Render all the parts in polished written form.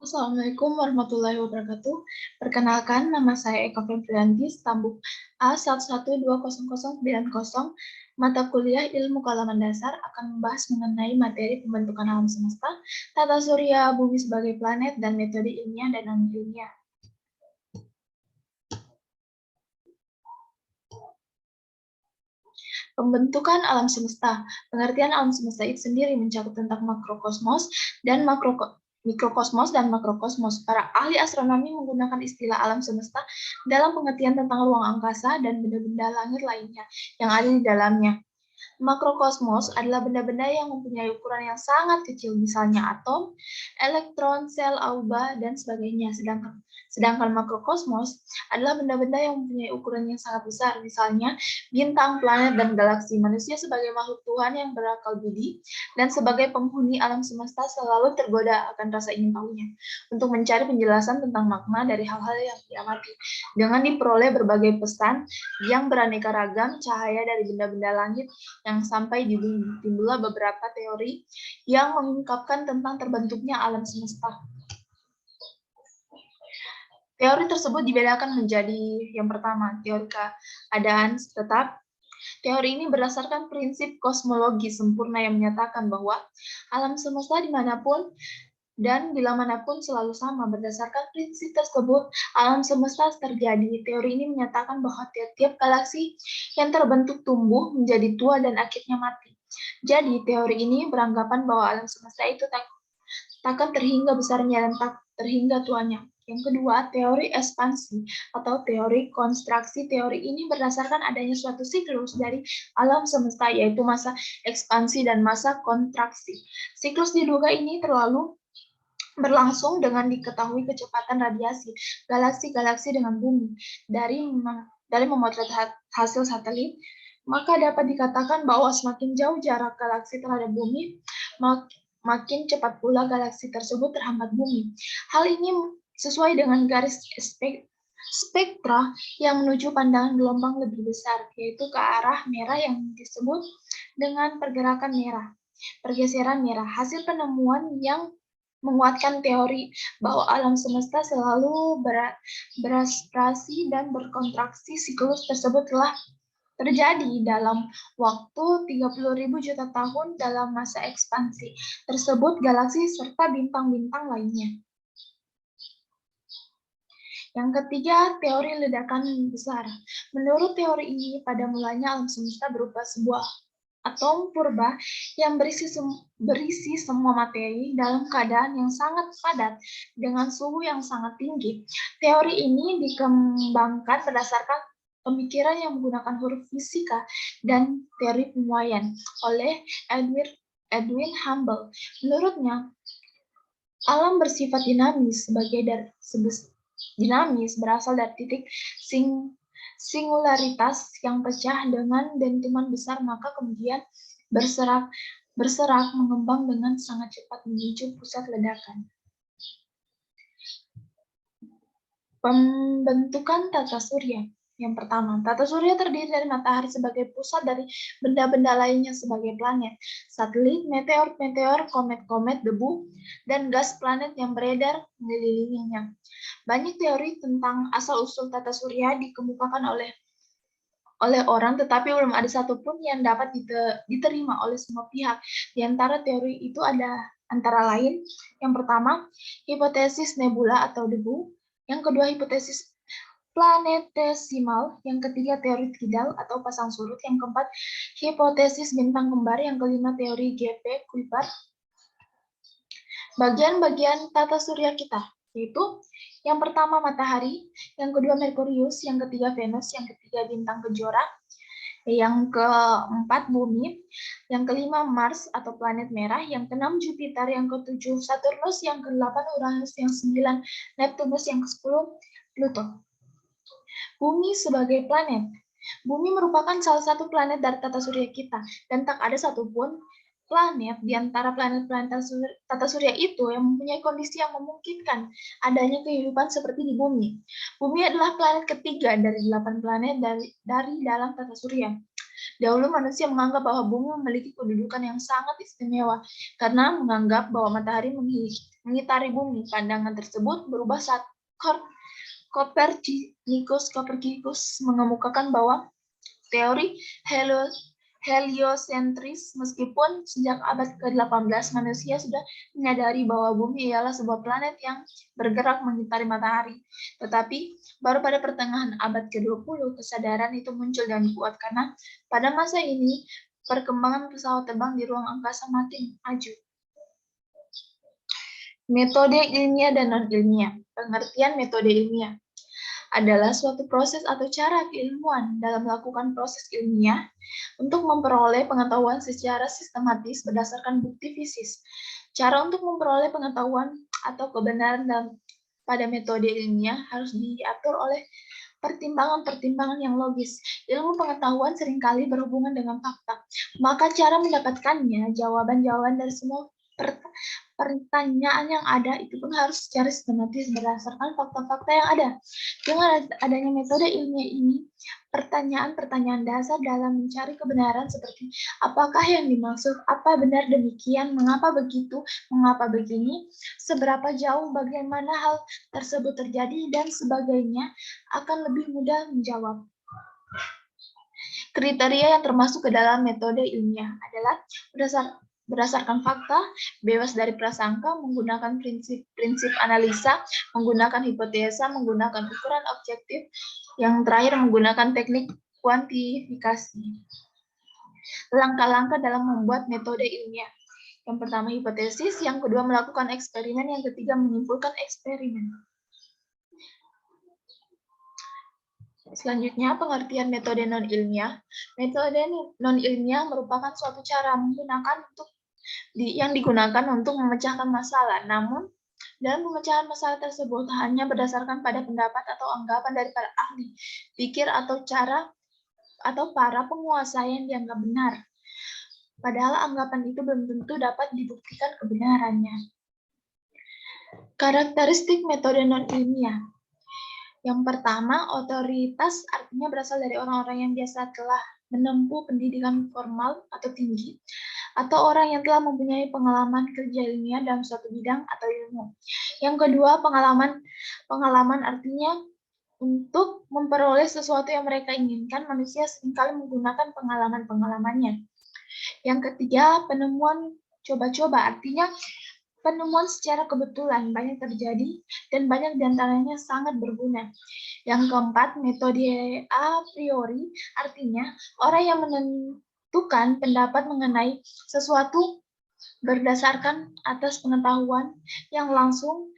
Assalamualaikum warahmatullahi wabarakatuh. Perkenalkan, nama saya Eka Febrianti, stambuk A11200090, mata kuliah Ilmu Kalaman Dasar akan membahas mengenai materi pembentukan alam semesta, tata surya, bumi sebagai planet, dan metode ilmiah dan non-ilmiah. Pembentukan alam semesta. Pengertian alam semesta itu sendiri mencakup tentang makrokosmos dan mikrokosmos dan makrokosmos. Para ahli astronomi menggunakan istilah alam semesta dalam pengertian tentang ruang angkasa dan benda-benda langit lainnya yang ada di dalamnya. Makrokosmos adalah benda-benda yang mempunyai ukuran yang sangat kecil, misalnya atom, elektron, sel, auba, dan sebagainya. Sedangkan makrokosmos adalah benda-benda yang mempunyai ukuran yang sangat besar, misalnya bintang, planet, dan galaksi. Manusia sebagai makhluk Tuhan yang berakal budi dan sebagai penghuni alam semesta selalu tergoda akan rasa ingin tahunya untuk mencari penjelasan tentang makna dari hal-hal yang diamati. Dengan diperoleh berbagai pesan yang beraneka ragam, cahaya dari benda-benda langit yang sampai di bumi, timbullah beberapa teori yang mengungkapkan tentang terbentuknya alam semesta. Teori tersebut dibedakan menjadi yang pertama, teori keadaan tetap. Teori ini berdasarkan prinsip kosmologi sempurna yang menyatakan bahwa alam semesta dimanapun dan bila manapun selalu sama. Berdasarkan prinsip tersebut, alam semesta terjadi. Teori ini menyatakan bahwa tiap-tiap galaksi yang terbentuk tumbuh menjadi tua dan akhirnya mati. Jadi, teori ini beranggapan bahwa alam semesta itu takkan terhingga besarnya dan tak terhingga tuanya. Yang kedua, teori ekspansi atau teori konstruksi. Teori ini berdasarkan adanya suatu siklus dari alam semesta, yaitu masa ekspansi dan masa kontraksi. Siklus diduga ini terlalu berlangsung dengan diketahui kecepatan radiasi galaksi-galaksi dengan bumi. Dari memotret hasil satelit, maka dapat dikatakan bahwa semakin jauh jarak galaksi terhadap bumi, makin cepat pula galaksi tersebut terhambat bumi. Hal ini sesuai dengan garis spektra yang menuju pandangan gelombang lebih besar, yaitu ke arah merah yang disebut dengan pergerakan merah, pergeseran merah. Hasil penemuan yang menguatkan teori bahwa alam semesta selalu beraspirasi dan berkontraksi. Siklus tersebut telah terjadi dalam waktu 30.000 juta tahun dalam masa ekspansi tersebut galaksi serta bintang-bintang lainnya. Yang ketiga, teori ledakan besar. Menurut teori ini, pada mulanya alam semesta berupa sebuah atom purba yang berisi semua materi dalam keadaan yang sangat padat dengan suhu yang sangat tinggi. Teori ini dikembangkan berdasarkan pemikiran yang menggunakan huruf fisika dan teori pemuaian oleh Edwin Hubble. Menurutnya, alam bersifat dinamis berasal dari titik singularitas yang pecah dengan dentuman besar, maka kemudian berserak mengembang dengan sangat cepat menuju pusat ledakan. Pembentukan tata surya. Yang pertama, tata surya terdiri dari matahari sebagai pusat dari benda-benda lainnya sebagai planet, satelit, meteor, komet-komet, debu, dan gas planet yang beredar mengelilinginya. Banyak teori tentang asal-usul tata surya dikemukakan oleh orang, tetapi belum ada satupun yang dapat diterima oleh semua pihak. Di antara teori itu ada antara lain, yang pertama, hipotesis nebula atau debu, yang kedua, hipotesis planetesimal, yang ketiga, teori tidal atau pasang surut, yang keempat, hipotesis bintang kembar, yang kelima, teori GP Kuiper. Bagian-bagian tata surya kita, yaitu yang pertama matahari, yang kedua Merkurius, yang ketiga Venus, yang ketiga bintang kejora, yang keempat bumi, yang kelima Mars atau planet merah, yang keenam Jupiter, yang ketujuh Saturnus, yang kedelapan Uranus, yang sembilan Neptunus, yang kesepuluh Pluto. Bumi sebagai planet. Bumi merupakan salah satu planet dari tata surya kita, dan tak ada satupun planet di antara planet-planet tata surya itu yang mempunyai kondisi yang memungkinkan adanya kehidupan seperti di bumi. Bumi adalah planet ketiga dari 8 planet dari dalam tata surya. Dahulu manusia menganggap bahwa bumi memiliki kedudukan yang sangat istimewa karena menganggap bahwa matahari mengitari bumi. Pandangan tersebut berubah saat Kopernikus mengemukakan bahwa teori heliosentris, meskipun sejak abad ke-18 manusia sudah menyadari bahwa bumi ialah sebuah planet yang bergerak mengitari matahari. Tetapi baru pada pertengahan abad ke-20 kesadaran itu muncul dan kuat karena pada masa ini perkembangan pesawat terbang di ruang angkasa makin maju. Metode ilmiah dan non-ilmiah. Pengertian metode ilmiah adalah suatu proses atau cara keilmuan dalam melakukan proses ilmiah untuk memperoleh pengetahuan secara sistematis berdasarkan bukti fisik. Cara untuk memperoleh pengetahuan atau kebenaran pada metode ilmiah harus diatur oleh pertimbangan-pertimbangan yang logis. Ilmu pengetahuan seringkali berhubungan dengan fakta. Maka cara mendapatkannya, jawaban-jawaban dari semua pertanyaan yang ada itu pun harus secara sistematis berdasarkan fakta-fakta yang ada. Dengan adanya metode ilmiah ini, pertanyaan-pertanyaan dasar dalam mencari kebenaran seperti apakah yang dimaksud, apa benar demikian, mengapa begitu, mengapa begini, seberapa jauh, bagaimana hal tersebut terjadi, dan sebagainya akan lebih mudah menjawab. Kriteria yang termasuk ke dalam metode ilmiah adalah berdasarkan fakta, bebas dari prasangka, menggunakan prinsip analisa, menggunakan hipotesa, menggunakan ukuran objektif, yang terakhir menggunakan teknik kuantifikasi. Langkah-langkah dalam membuat metode ilmiah. Yang pertama hipotesis, yang kedua melakukan eksperimen, yang ketiga menyimpulkan eksperimen. Selanjutnya, pengertian metode non-ilmiah. Metode non-ilmiah merupakan suatu cara yang digunakan untuk memecahkan masalah. Namun, dalam pemecahan masalah tersebut hanya berdasarkan pada pendapat atau anggapan dari para ahli, pikir atau para penguasa yang dianggap benar. Padahal anggapan itu belum tentu dapat dibuktikan kebenarannya. Karakteristik metode non-ilmiah. Yang pertama, otoritas artinya berasal dari orang-orang yang biasa telah menempuh pendidikan formal atau tinggi, atau orang yang telah mempunyai pengalaman kerja ilmiah dalam suatu bidang atau ilmu. Yang kedua, pengalaman artinya untuk memperoleh sesuatu yang mereka inginkan, manusia seringkali menggunakan pengalaman-pengalamannya. Yang ketiga, penemuan coba-coba artinya penemuan secara kebetulan banyak terjadi dan banyak diantaranya sangat berguna. Yang keempat, metode a priori artinya orang yang menentukan pendapat mengenai sesuatu berdasarkan atas pengetahuan yang langsung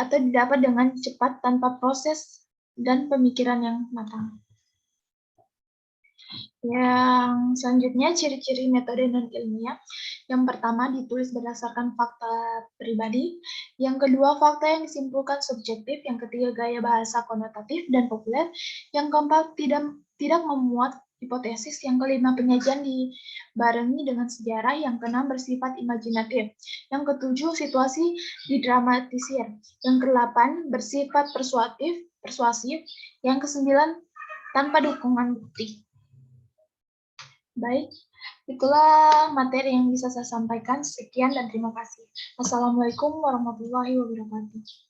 atau didapat dengan cepat tanpa proses dan pemikiran yang matang. Yang selanjutnya, ciri-ciri metode non-ilmiah. Yang pertama, ditulis berdasarkan fakta pribadi. Yang kedua, fakta yang disimpulkan subjektif. Yang ketiga, gaya bahasa konotatif dan populer. Yang keempat, tidak memuat hipotesis. Yang kelima, penyajian dibarengi dengan sejarah. Yang keenam, bersifat imajinatif. Yang ketujuh, situasi didramatisir. Yang kedelapan, bersifat persuasif. Yang kesembilan, tanpa dukungan bukti. Baik, itulah materi yang bisa saya sampaikan. Sekian dan terima kasih. Assalamualaikum warahmatullahi wabarakatuh.